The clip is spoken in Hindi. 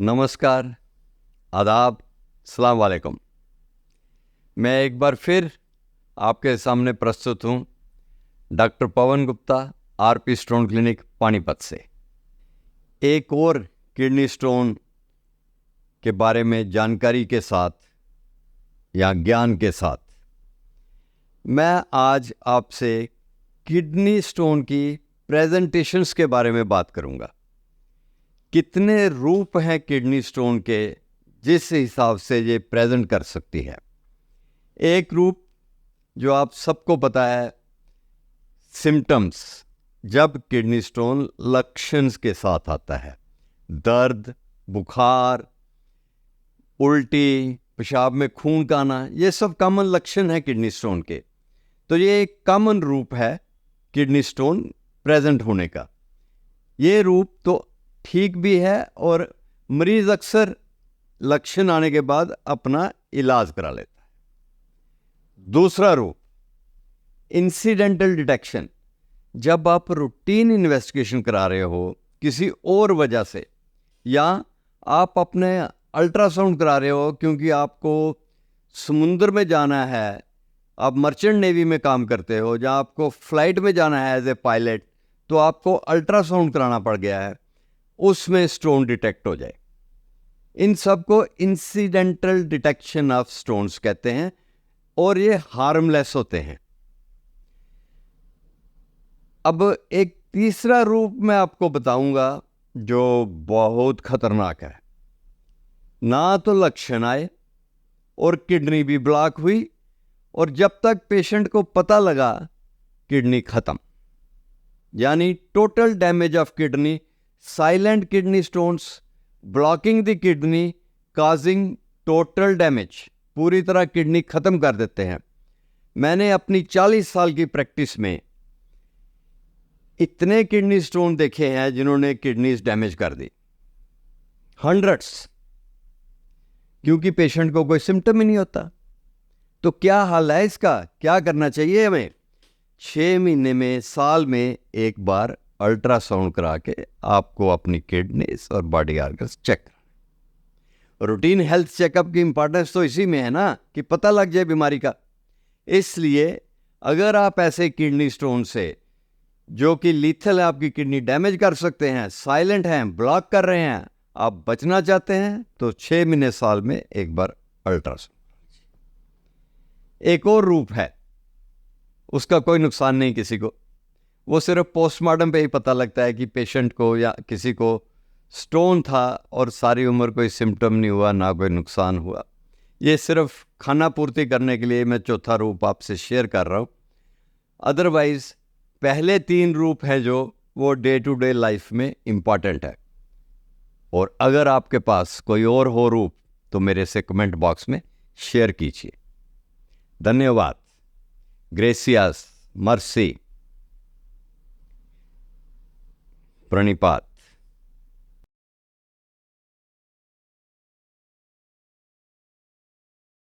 नमस्कार, आदाब, अस्सलाम वालेकुम। मैं एक बार फिर आपके सामने प्रस्तुत हूँ doctor Pawan Gupta, RP stone clinic Panipat से। एक और किडनी स्टोन के बारे में जानकारी के साथ या ज्ञान के साथ मैं आज आपसे किडनी स्टोन की प्रेजेंटेशंस के बारे में बात करूँगा। कितने रूप हैं किडनी स्टोन के जिस हिसाब से ये प्रेजेंट कर सकती है। एक रूप जो आप सबको पता है, सिम्टम्स, जब किडनी स्टोन लक्षणों के साथ आता है, दर्द, बुखार, उल्टी, पेशाब में खून का आना, ये सब कॉमन लक्षण है किडनी स्टोन के। तो ये एक कॉमन रूप है किडनी स्टोन प्रेजेंट होने का। ये रूप तो ठीक भी है और मरीज अक्सर लक्षण आने के बाद अपना इलाज करा लेता है। दूसरा रूप, इंसिडेंटल डिटेक्शन। जब आप रूटीन इन्वेस्टिगेशन करा रहे हो किसी और वजह से, या आप अपने अल्ट्रासाउंड करा रहे हो क्योंकि आपको समुद्र में जाना है, आप मर्चेंट नेवी में काम करते हो, जहाँ आपको फ्लाइट में जाना है एज ए पायलट, तो आपको अल्ट्रासाउंड कराना पड़ गया है, उसमें स्टोन डिटेक्ट हो जाए। इन सब को इंसिडेंटल डिटेक्शन ऑफ स्टोन्स कहते हैं और ये हार्मलेस होते हैं। अब एक तीसरा रूप मैं आपको बताऊंगा जो बहुत खतरनाक है। ना तो लक्षण आए और किडनी भी ब्लॉक हुई, और जब तक पेशेंट को पता लगा किडनी खत्म, यानी total damage of kidney, silent kidney stones blocking the kidney causing total damage, पूरी तरह किडनी खत्म कर देते हैं। मैंने अपनी 40 साल की प्रैक्टिस में इतने किडनी स्टोन देखे हैं जिन्होंने किडनीज डैमेज कर दी, हंड्रेड्स, क्योंकि पेशेंट को कोई सिम्टम ही नहीं होता। तो क्या हाल है इसका, क्या करना चाहिए हमें? 6 महीने में, साल में एक बार अल्ट्रासाउंड करा के आपको अपनी किडनीज और बॉडी ऑर्गन्स चेक करना। रूटीन हेल्थ चेकअप की इंपॉर्टेंस तो इसी में है ना, कि पता लग जाए बीमारी का। इसलिए अगर आप ऐसे किडनी स्टोन से, जो कि लीथल है, आपकी किडनी डैमेज कर सकते हैं, साइलेंट हैं, ब्लॉक कर रहे हैं, आप बचना चाहते हैं, तो 6 महीने, साल में एक बार अल्ट्रासाउंड। एक और रूप है, उसका कोई नुकसान नहीं किसी को, वो सिर्फ पोस्टमार्टम पे ही पता लगता है कि पेशेंट को या किसी को स्टोन था और सारी उम्र कोई सिम्टम नहीं हुआ, ना कोई नुकसान हुआ। ये सिर्फ खाना पूर्ति करने के लिए मैं चौथा रूप आपसे शेयर कर रहा हूँ। अदरवाइज पहले 3 रूप हैं जो वो डे टू डे लाइफ में इंपॉर्टेंट है। और अगर आपके पास कोई और हो रूप तो मेरे से कमेंट बॉक्स में शेयर कीजिए। धन्यवाद। ग्रेसियास, मर्सी, प्रणिपात।